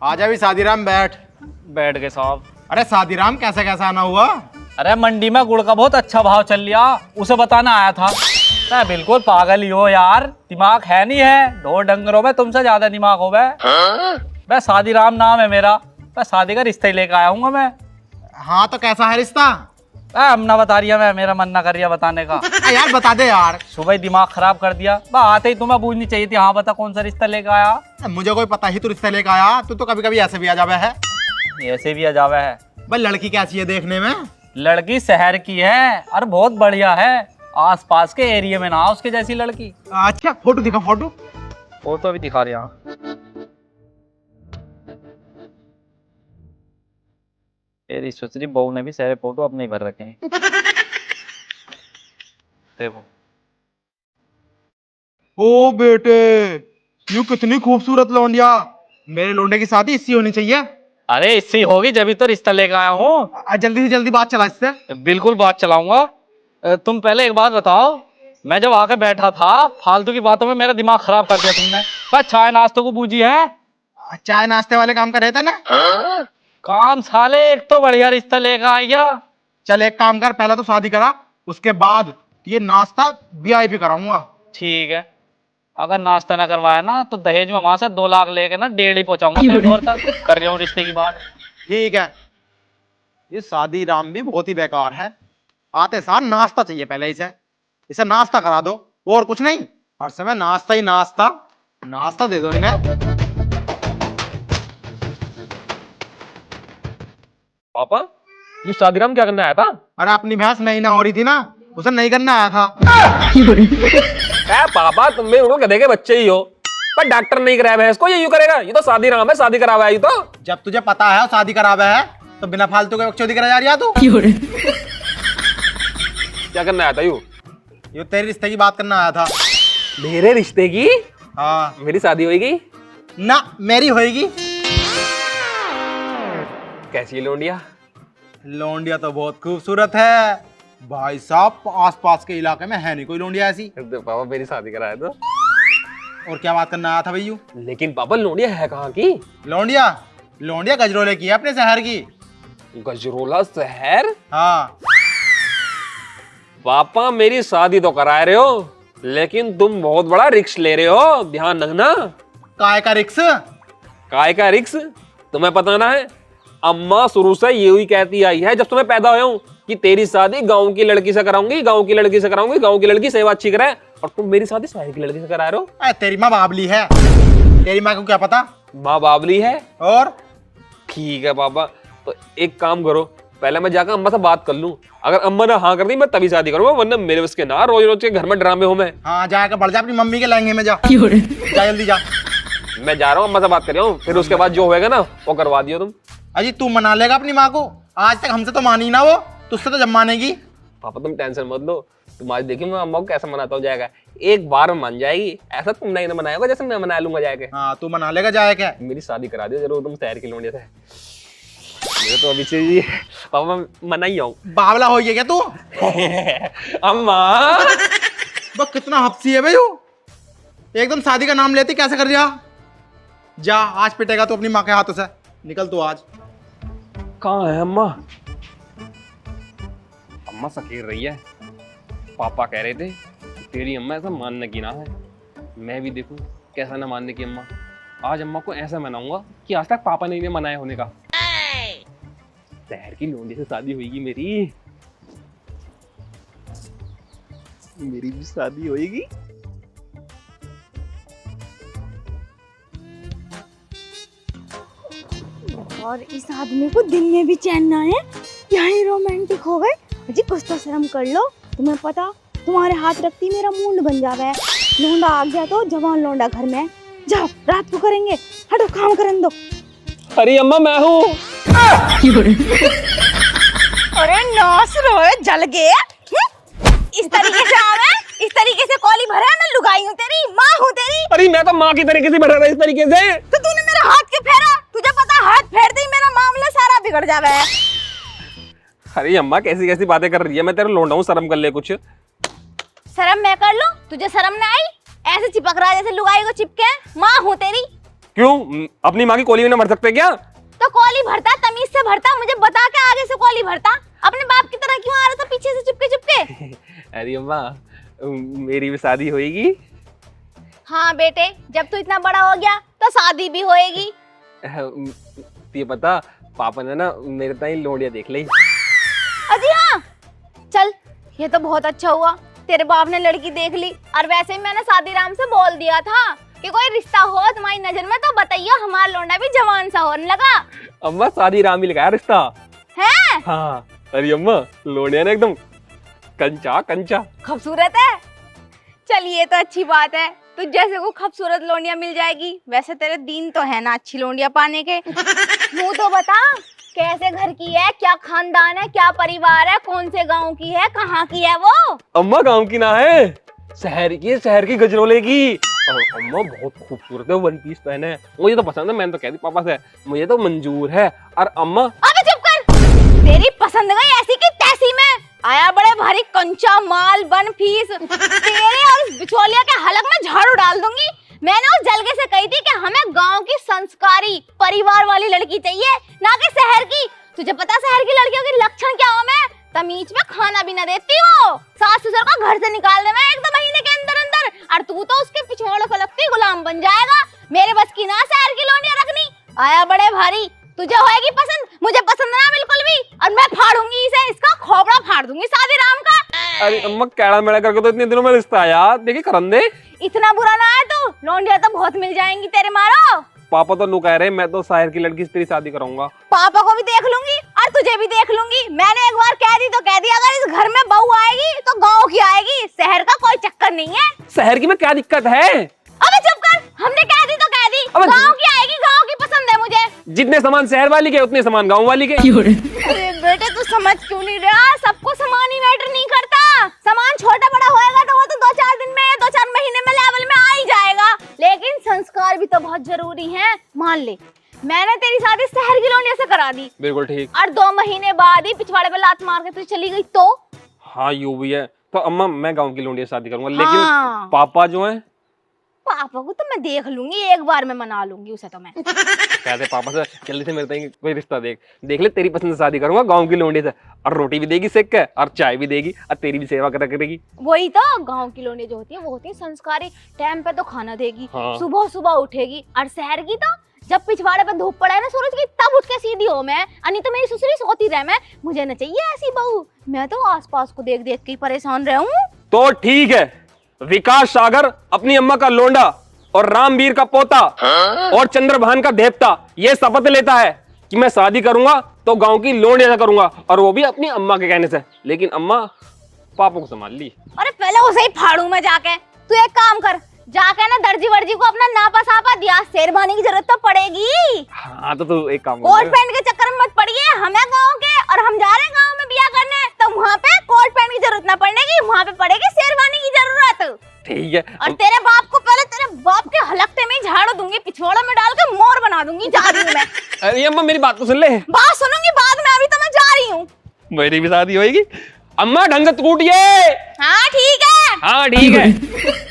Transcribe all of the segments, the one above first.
आजा भी शादीराम बैठ। बैठ गए साहब। अरे शादीराम कैसे कैसा आना हुआ? अरे मंडी में गुड़ का बहुत अच्छा भाव चल लिया, उसे बताना आया था। मैं बिल्कुल पागल ही हो यार, दिमाग है नहीं है, ढोर डंगरों में तुमसे ज्यादा दिमाग हो मैं शादीराम नाम है मेरा, मैं शादी का रिश्ता ही लेकर आया हूँ मैं। हाँ तो कैसा है रिश्ता? हम ना बता रही है, मैं मेरा मन ना कर रहा बताने का। यार बता दे यार। सुबह ही दिमाग खराब कर दिया, बस आते ही तुम्हें पूछनी चाहिए थी। हाँ बता कौन सा रिश्ता लेकर आया। मुझे कोई पता ही तू रिश्ता लेकर आया, तू तो कभी कभी ऐसे भी आ जावे है। ऐसे भी अजावा है। भाई लड़की कैसी है देखने में? लड़की शहर की है और बहुत बढ़िया है, आस पास के एरिया में ना उसके जैसी लड़की। अच्छा फोटो दिखा फोटो। फोटो अभी दिखा रहे हैं। तेरी सुसरी बहू ने भी सारे फोटो अपने ही भर रखे हैं। देखो। ओ बेटे, यू कितनी खूबसूरत लौंडिया। मेरे लौंडे की शादी इससी होनी चाहिए। अरे इससे होगी जब तो रिश्ता लेकर आया हूँ। जल्दी से जल्दी बात चला इससे। बिल्कुल बात चलाऊंगा। तुम पहले एक बात बताओ, मैं जब आके बैठा था फालतू की बातों में मेरा दिमाग खराब कर दिया तुमने। बस चाय नाश्ते को बूझी है। चाय नाश्ते वाले काम का रहता ना। काम साले, एक तो बढ़िया रिश्ता लेकर आया। चल एक काम कर, पहले तो शादी करा, उसके बाद ये नाश्ता वीआईपी कराऊंगा। ठीक है, अगर नाश्ता ना करवाया ना तो दहेज में वहां से 2 लाख लेके ना 1.5 ही पहुंचाऊंगा तेरे घर तक। कर रहा हूँ रिश्ते की बात। ठीक है। ये शादी राम भी बहुत ही बेकार है। आते सार नाश्ता चाहिए पहले इसे नाश्ता करा दो, और कुछ नहीं। हर समय नाश्ता ही नाश्ता, नाश्ता दे दो इन्हें। पापा, ये शादीराम क्या करने आया था? अरे अपनी भैंस नहीं ना हो रही थी ना, उसे नहीं करना आया था। क्या पापा, तुम भी उनको गधे के बच्चे ही हो। पर डॉक्टर नहीं कराया भैंस को, ये यूं करेगा? ये तो शादीराम है, शादी करावा है ये तो। जब तुझे पता है शादी करावे है तो बिना फालतू के बकचोदी करा जा रही है तू। क्या करने आया था यू? ये तेरे रिश्ते की बात करना आया था। मेरे रिश्ते की? हाँ। मेरी शादी होगी ना मेरी होएगी। कैसी है लौंडिया? लौंडिया तो बहुत खूबसूरत है भाई साहब, आसपास के इलाके में है नहीं कोई लौंडिया ऐसी। तो पापा मेरी शादी कराया तो। और क्या बात करना आया था भैयू? लेकिन पापा लौंडिया है कहाँ की? लौंडिया लौंडिया गजरोले की है, अपने शहर की। गजरोला शहर? हाँ। पापा मेरी शादी तो करा रहे हो, लेकिन तुम बहुत बड़ा रिस्क ले रहे हो, ध्यान रखना। काय का रिक्स? काय का रिक्स? तुम्हें पता ना है, अम्मा शुरू से यही कहती आई है जब तुम्हें पैदा हुआ हूं कि तेरी शादी गांव की लड़की से कराऊंगी, गांव की लड़की से कराऊंगी, गांव की लड़की सेवा अच्छी कराए। और तुम मेरी शादी शहर की लड़की से करा रहे हो। तेरी माँ बाबली है, तेरी माँ को क्या पता। माँ बाबली है? और ठीक है पापा, तो एक काम करो, पहले मैं जाकर अम्मा से बात कर लूं। अगर अम्मा ने हाँ कर दी मैं तभी शादी करूंगा, वरना मेरे उसके ना रोज रोज के घर में ड्रामे हो। मैं हाँ जाकर बढ़ जा अपनी मम्मी के लहंगे में, जा जा जल्दी जा। मैं जा रहा हूँ, अम्मा से बात कर रहा हूँ, फिर उसके बाद जो होएगा ना वो करवा दियो तुम। अजी तू मना लेगा अपनी माँ को? आज तक हमसे तो मानी ना वो, तुझसे तो जब मानेगी। पापा तुम टेंशन मत लो, तुम आज देखिए मैं अम्मा को कैसे मनाता हो जाएगा। एक बार में मान जाएगी, ऐसा तुम नहीं मनाया होगा जैसे मैं मना लूंगा जाके। हाँ तू मना लेगा जाए क्या। मेरी शादी करा दियो जरूर तुम शहर की लौंडिया से। मेरे तो अभी से ही पापा मना ही आऊं। बावला हो गया क्या तू? अम्मा वो कितना हफ्सी है भाई वो, एकदम शादी का नाम लेती कैसे कर दिया। जा आज पिटेगा तो अपनी माँ के हाथों से, निकल तू आज। कहाँ है अम्मा? अम्मा सकेर रही है। पापा कह रहे थे तेरी अम्मा ऐसा मानने की ना है, मैं भी देखूं कैसा ना मानने की अम्मा। आज अम्मा को ऐसा मनाऊंगा कि आज तक पापा ने इन्हें मनाया होने का। शहर की लौंडी से शादी होगी मेरी, मेरी भी शादी होगी। और इस आदमी को दिन में भी चैन ना है, क्या ही रोमांटिक हो गए। अजी कुछ तो शर्म कर लो, तुम्हें पता तुम्हारे हाथ रखती मेरा मूड बन जावे है। लौंडा आ गया तो जवान लौंडा घर में, जाओ रात को करेंगे, हटो काम करने दो। अरे अम्मा मैं हूँ। अरे नास रोए जल गए। इस तरीके से आवे, इस तरीके से कॉली भरे, मैं लुगाई हूँ तेरी, माँ हूँ तेरी। अरे मैं तो माँ की तरीके से बैठा था इस तरीके से। तो तूने मेरा हाथ क्यों फेरा? तुझे पता हाथ फेरते ही मेरा मामला सारा बिगड़ जावे है। अरे अम्मा कैसी कैसी बातें कर रही है, मैं तेरा लौंडा हूँ, शर्म कर ले कुछ। शर्म मैं कर लूं, तुझे शर्म ना आई? ऐसे चिपक रहा जैसे लुगाई को चिपके। माँ हूँ तेरी। क्यों? अपनी माँ की कोली में न भर सकते क्या? तो कॉली भरता, तमीज से भरता, मुझे बता के आगे से कॉली भरता। अपने बाप की तरह क्यों आ रहा था पीछे से चुपके चुपके? अरे अम्मा, मेरी भी शादी होएगी। हाँ बेटे, जब तू इतना बड़ा हो गया तो शादी भी होएगी। ये पता, पापा ने ना मेरे ताई लोड़िया देख ली। अजी हाँ, चल ये तो बहुत अच्छा हुआ, तेरे बाप ने लड़की देख ली। और वैसे ही मैंने शादीराम से बोल दिया था कि कोई रिश्ता हो तुम्हारी नजर में तो बताइए, हमारा लौंडा भी जवान सा होने लगा। अम्मा शादी राम ही लगाया रिश्ता है? हाँ। अरे अम्मा, लोड़िया ने एकदम कंचा कंचा। खूबसूरत है। चलिए तो अच्छी बात है, तुझ जैसे को खूबसूरत लोंडिया मिल जाएगी। वैसे तेरे दिन तो है ना अच्छी लोंडिया पाने के। तू तो बता, कैसे घर की है, क्या खानदान है, क्या परिवार है, कौन से गांव की है, कहाँ की है वो? अम्मा गांव की ना है, शहर की है, शहर की गजरोले की। और अम्मा बहुत खूबसूरत है, वन पीस पहने है, मुझे तो पसंद है। मैंने तो कह दी पापा से, मुझे तो मंजूर है। और अम्मा, अबे चुप कर, तेरी पसंद गई ऐसी की तैसी में आया बड़े भारी कंचा माल बन फीस। तेरे और इस बिचौलिया के हलक में झाड़ू डाल दूंगी। मैंने उस जलगे से कही थी कि हमें गांव की संस्कारी परिवार वाली लड़की चाहिए, ना कि शहर की। तुझे पता शहर की लड़कियों के लक्षण क्या हो? मैं तमीज में खाना भी न देती वो, सास ससुर का घर से निकाल दे मैं 1-2 महीने के अंदर अंदर। और तू तो उसके पिछवाड़ों को लगती गुलाम बन जाएगा। मेरे बस की ना शहर की लोनिया रखनी। आया बड़े भारी, तुझे होएगी पसंद, मुझे पसंद ना बिल्कुल भी। और मैं फाड़ूंगी इसे, इसका खोपड़ा फाड़ दूंगी शादीराम का। अरे अम्मा कैड़ा मेड़ा करके तो इतने दिनों में रिश्ता आया, देखिए करंदे। इतना बुरा ना है तू, लोंडिया तो बहुत मिल जाएंगी तेरे मारो। पापा तो नु कह रहे, मैं तो शहर की लड़की से तेरी शादी कराऊंगा। पापा को भी देख लूंगी और तुझे भी देख लूंगी। मैंने एक बार कह दी तो कह दी, अगर इस घर में बहू आएगी तो गांव की आएगी, शहर का कोई चक्कर नहीं है। शहर की में क्या दिक्कत है? अबे चुप कर, हमने कह दी तो कह दी, गांव की आएगी, गांव की पसंद है मुझे। जितने सामान शहर वाली के उतने सामान गांव वाली के। अरे बेटे तू समझ क्यों नहीं रहा? सबको सामान ही मैटर नहीं करता। सामान छोटा बड़ा होएगा तो वो तो 2-4 दिन में, 2-4 महीने में लेवल में आ ही जाएगा। लेकिन संस्कार भी तो बहुत जरूरी है। मान ले मैंने तेरी शादी शहर की लोंडिया से करा दी, बिल्कुल ठीक। और 2 महीने बाद ही पिछवाड़े पे लात मार के तू चली गई तो? हाँ यूं भी है। तो अम्मा मैं गांव की लोंडिया से शादी करूंगा, हाँ। लेकिन पापा जो है, पापा को तो मैं देख लूंगी, एक बार में मना लूंगी उसे तो मैं। कहते पापा से जल्दी से मेरे ताई कोई रिश्ता देख ले, तेरी पसंद से शादी करूंगा गांव की लोंडी से। और रोटी भी देगी सेक के, और चाय भी देगी, और तेरी भी सेवा करेगी। वही तो, गांव की लोंडिया जो होती है वो होती है संस्कारी, टाइम पे तो खाना देगी, हाँ। सुबह सुबह उठेगी। और शहर की तो जब पिछवाड़े पे धूप पड़ा है ना सूरज की, तब उठ के सीधी हो मैं, नहीं तो मेरी ससुरी सोती रहे मैं। मुझे न चाहिए ऐसी बहू, मैं तो आसपास को देख देख के परेशान रहूं। तो ठीक है, विकास सागर अपनी अम्मा का लोंडा और रामवीर का पोता और चंद्रभान का देवता ये शपथ लेता है कि मैं शादी करूंगा तो गांव की लोंडिया से करूंगा, और वो भी अपनी अम्मा के कहने से। लेकिन अम्मा पापा को संभाल ली। अरे पहले उसे ही फाड़ू मैं जाके। तू एक काम कर, जाके ना दर्जी वर्जी को अपना नापा सापा दिया, शेरवानी की जरूरत तो पड़ेगी। हाँ तो तू एक काम कोट पैंट के चक्कर में मत पड़िए, हमें गांव के और हम जा रहे हैं गांव में ब्याह करने, तो वहाँ पे कोट पैंट की जरूरत ना पड़ेगी, वहाँ पे पड़ेगी शेरवानी की जरूरत। ठीक है। और तेरे बाप को पहले तेरे बाप के हलकते में ही झाड़ दूंगी, पिछवाड़े में डाल के मोर बना दूंगी। जा रही हूँ मैं। अरे अम्मा मेरी बात तो सुन ले। बात सुनूंगी बाद में, अभी तो मैं जा रही हूँ। मेरी भी शादी होगी। अम्मा ढंग से टूटिए। हाँ ठीक है। हाँ ठीक है।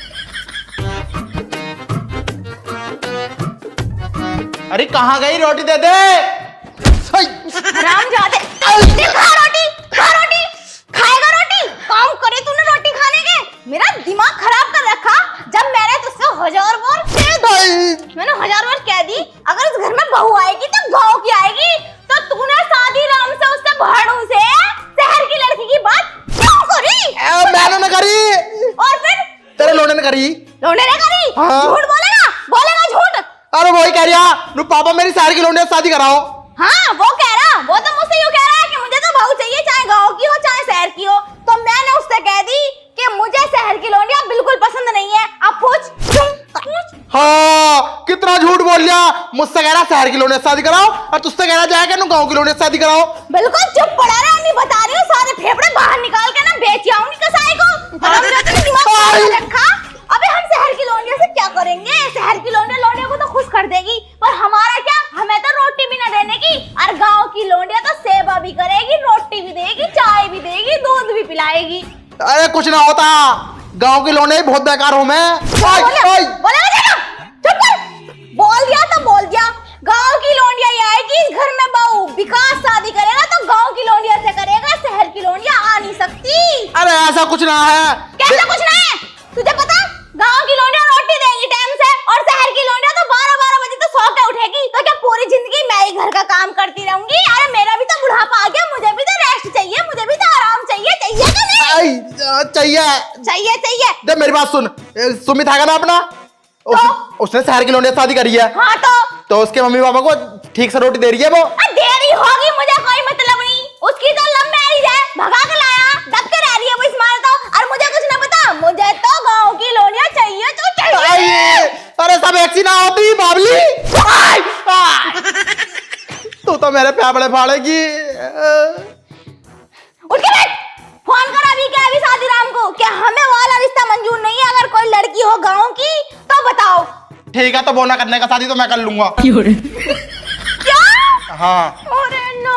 अरे कहाँ गई? रोटी दे दे। हरामजादे, खा रोटी, खा रोटी, खाएगा रोटी? काम करे तूने रोटी खाने के, मेरा दिमाग खराब कर रखा। जब मैंने तुझसे 1000 बार कह दी, मैंने 1000 बार कह दी, अगर इस घर में बहू आएगी तो गांव की आएगी, तो तूने शादीराम से, उससे भाड़ू से शहर की लड़की की बात क्यों करी? मैंने न करी, और फिर तेरे लोने ने करी। लोंडे ने करी? हाँ। झूठ बोलेगा, बोलेगा झूठ। अरे वही कह रहा, नु पापा मेरी शहर की लोंडिया से शादी कराओ। हाँ वो कह रहा, वो तो मुझसे यूँ कह रहा है कि मुझे तो बहू चाहिए, चाहे गांव की हो चाहे शहर की हो। तो मैंने उससे कह दी कि मुझे शहर की लोंडिया बिल्कुल पसंद नहीं है। अब पूछ। हाँ कितना झूठ बोल लिया। मुझसे कह रहा शहर की लोंडिया से शादी कराओ, और तुझसे कह रहा जाएगा नु गांव की लोंडिया से शादी कराओ। बिल्कुल चुप पड़ा रहा, नहीं बता रही हूँ, सारे फेफड़े बाहर निकाल के ना बेच आऊंगी कसाई को। दिमाग रखा। अबे हम शहर की लोंडिया से क्या करेंगे? शहर की लोंडिया को तो खुश कर देगी, पर हमारा क्या? हमें तो रोटी भी ना देने की। और गांव की लोंडिया तो सेवा भी करेगी, रोटी भी देगी, चाय भी देगी, दूध भी पिलाएगी। अरे कुछ ना होता, गांव की लोंडिया बहुत बेकार हूँ मैं। बोलेगा चुप कर, बोल दिया तो कुछ ना है। कैसा कुछ नहीं है? तुझे पता गांव की लौंडिया रोटी देंगी टाइम से और शहर की लौंडिया तो 12-12 बजे तो सो के उठेगी। तो क्या पूरी जिंदगी मैं ही घर का काम करती रहूंगी? अरे मेरा भी तो बुढ़ापा आ गया, मुझे भी तो रेस्ट चाहिए, मुझे भी तो आराम चाहिए कि नहीं? चाहिए चाहिए। जब मेरी बात सुन, सुमित है ना अपना, उसने शहर की लौंडिया से शादी करी है। हाँ तो उसके मम्मी पापा को ठीक से रोटी दे रही है वो। देरी होगी, मुझे कोई मतलब नहीं। उसकी तो लव मैरिज है, भगा के लाया, दब के रह रही है वो इसमार तो। और मुझे कुछ ना पता, मुझे तो गांव की लौंडिया चाहिए तो चाहिए। अरे सब एक सी ना होती बाबली। तू तो मेरे प्यापड़े फाड़ेगी। उठ के बैठ, फोन कर अभी के अभी शादीराम को, क्या हमें वाला रिश्ता मंजूर नहीं है? अगर कोई लड़की हो गांव की तो बताओ। ठीक है, तो बोना करने का शादी तो मैं कर लूंगा। क्या? हाँ। अरे नो,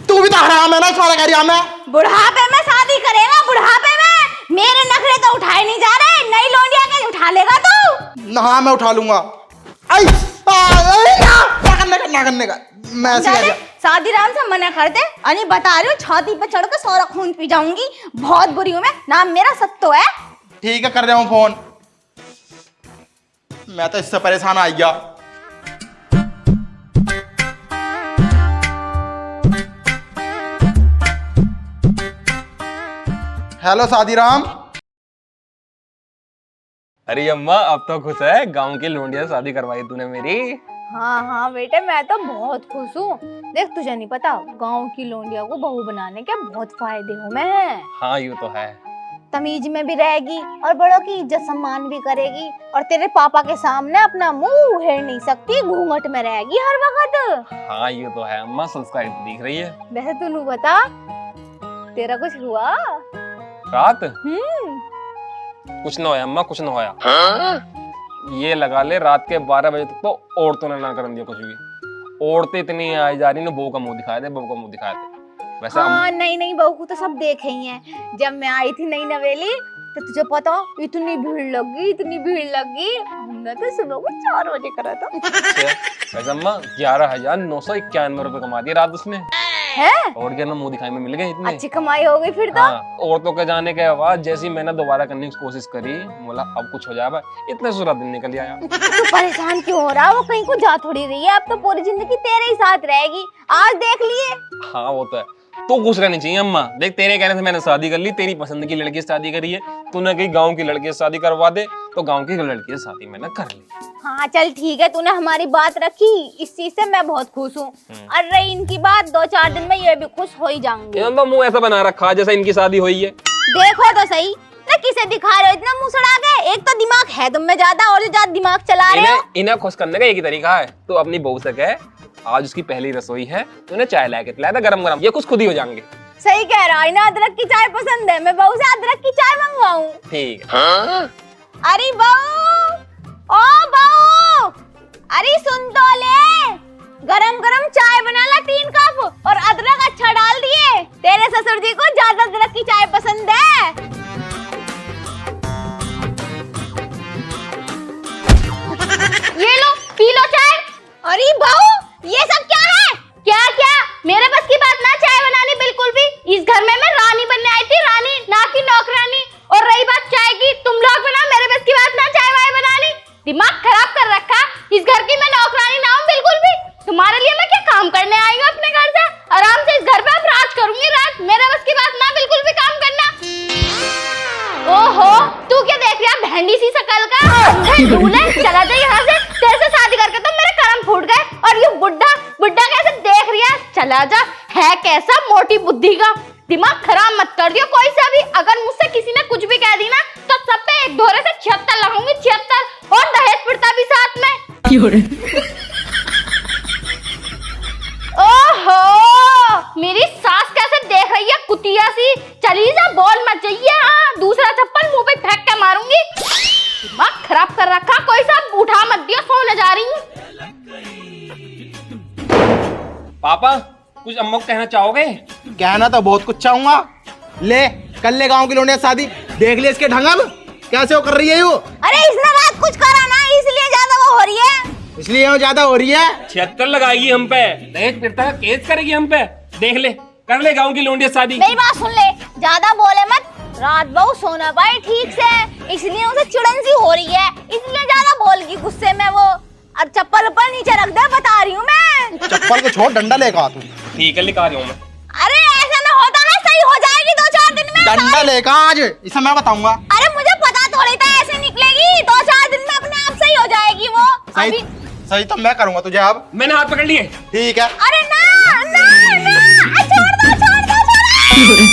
तू भी तो हराम है ना, सारा कह रही मैं। बुढ़ापे में शादी करेगा? बुढ़ापे में मेरे नखरे तो उठाए नहीं जा रहे, नई लौंडिया के उठा लेगा तू? हाँ मैं उठा लूंगा। क्या करने का मैं ऐसे शादीराम से मना कर दे। अरे बता रही हूँ, छाती पे चढ़ के सारा खून पी जाऊंगी। बहुत बुरी हूँ मैं, नाम मेरा सत्तो है। ठीक है, कर रहा हूँ फोन। मैं तो इससे परेशान आ गया। हेलो शादीराम। अरे अम्मा अब तो खुश है, गांव की लौंडिया से शादी करवाई तूने मेरी। हाँ बेटे, मैं तो बहुत खुश हूँ। देख तुझे नहीं पता, गांव की लौंडिया को बहू बनाने के बहुत फायदे हो में हैं। हाँ यूँ तो है। तमीज में भी रहेगी और बड़ों की इज्जत सम्मान भी करेगी। और तेरे पापा के सामने अपना मुंह उहेड़ नहीं सकती, घूंघट में रहेगी हर वक्त। हाँ यूँ तो है अम्मा, संस्कारी तो दिख रही है। वैसे तू बता, तेरा कुछ हुआ? रात कुछ ना होया अम्मा, कुछ ना होया। ये लगा ले रात के 12 बजे तक तो औरतों ने ना कर दिया कुछ भी। औरतें इतनी आई जा रही, बहू का मुंह दिखाए थे, बहू का मुंह दिखाए थे। वैसे हाँ नहीं बहू को तो सब देखे ही हैं। जब मैं आई थी नई नवेली तो तुझे पता इतनी भीड़ लगी। हमने तो सुबह को 4 बजे करा था। वैसे अम्मा 11,991 रुपए कमा दिए रात उसने है? और क्या ना मुंह दिखाई में मिल गए इतने। अच्छी कमाई हो गई फिर तो। हाँ, औरतों के जाने के बाद जैसे ही मैंने दोबारा करने की कोशिश करी, बोला अब कुछ हो जाएगा, इतने सूरा दिन निकल आया। तू परेशान क्यों हो रहा? वो कहीं को जा थोड़ी रही है, अब तो पूरी जिंदगी तेरे ही साथ रहेगी। आज देख लिए। हाँ वो तो है, तो खुश रहनी चाहिए अम्मा। देख तेरे कहने से मैंने शादी कर ली, तेरी पसंद की लड़की से शादी करी है। तूने कहीं गांव की लड़की से शादी करवा दे, तो गांव की लड़की से शादी मैंने कर ली। हाँ चल ठीक है, तूने हमारी बात रखी, इस चीज से मैं बहुत खुश हूँ। और रही इनकी बात, 2-4 दिन में ये भी खुश हो ही जाऊंगी। इन्होंने तो मुंह ऐसा बना रखा जैसे इनकी शादी हुई है। देखो तो सही ना, किसे दिखा रहे हो इतना मुंह सड़ा के? एक तो दिमाग है तुम में ज्यादा, और जो ज्यादा दिमाग चला रहे हो। इन्हें खुश करने का एक ही तरीका है, तो अपनी बहू से कह आज उसकी पहली रसोई है, तो उन्हें चाय लाके पिलाया था गरम, ये कुछ खुद ही हो जाएंगे। सही कह रहा है ना, अदरक की चाय पसंद है, मैं बहू से अदरक की चाय मंगवाऊं। ठीक है। अरे बहू, ओ बहू, अरे सुन तो ले, गरम गरम चाय बना ला 3 कप, और अदरक अच्छा डाल दिए। तेरे ससुर जी को ज्यादा अदरक की चाय पसंद है। ये लो पी लो चाय। अरे बहू, ये सब क्या है? क्या मेरे बस की बात ना चाय बनानी बिल्कुल भी। इस घर में मैं रानी बनने आई थी, रानी ना कि नौकरानी। और रही बात चाय की, तुम लोग बना, मेरे बस की बात ना चाय वाय बनानी। दिमाग खराब कर रखा। इस घर की मैं नौकरानी ना हूँ बिल्कुल भी। तुम्हारे लिए मैं क्या काम करने आई हूँ अपने घर से? आराम से इस घर पे अब राज करूंगी, राज। मेरे बस की बात ना बिल्कुल भी काम करना। ओहो, तू क्या देख रहा भेंडी सी शकल का? ढूंढे, चला जा यहाँ से। तेरे से शादी करके तो मेरे कर्म फूट गए। और ये बुड्ढा कैसे देख रही है? चला जा, है कैसा मोटी बुद्धि का। दिमाग खराब मत कर दियो कोई सा भी। अगर मुझसे किसी ने कुछ भी कह दी ना, तो सब पे एक धोरे से 76 लगाऊंगी, 76, और दहेज पिड़ता भी साथ में। ओहो, मेरी सास कैसे देख रही है कुतिया सी। चली जा, बोल मत जाइए। हाँ, दूसरा चप्पल मुंह पे फेंक के मारूंगी। दिमाग खराब कर रखा, कोई सा उठा मत दियो, सोने जा रही हूँ। पापा कुछ अम्मा को कहना चाहोगे? कहना तो बहुत कुछ चाहूंगा। ले कर ले गांव की लौंडिया शादी, देख ले इसके ढंग कैसे वो कर रही है वो। अरे इसने रात कुछ करा ना, इसलिए ज्यादा वो हो रही है। इसलिए वो ज्यादा हो रही है। 76 लगाएगी हम पे, दहेज पिड़ता का केस करेगी हम पे। देख ले, कर ले गांव की लौंडिया शादी। मेरी बात सुन ले, ज्यादा बोले मत, रात बहु सोना पाए ठीक से, इसलिए उसे चिड़न सी हो रही है, इसलिए ज्यादा बोल गई गुस्से में वो। और चप्पल ऊपर नीचे रख दे, बता रही हूँ मैं। चप्पल को छोड़, डंडा लेकर आ तू। ठीक है, लेकर आ रही हूँ मैं। अरे ऐसा ना होता है, सही हो जाएगी 2-4 दिन में। डंडा लेकर आज, इसे मैं बताऊंगा। अरे मुझे पता थोड़ी था ऐसे निकलेगी, 2-4 दिन में अपने आप सही हो जाएगी वो। सही सही तो मैं करूंगा तुझे अब। मैंने हाथ पकड़ लिए। ठीक है। अरे ना ना ना, छोड़ दो छोड़ दो छोड़ दो।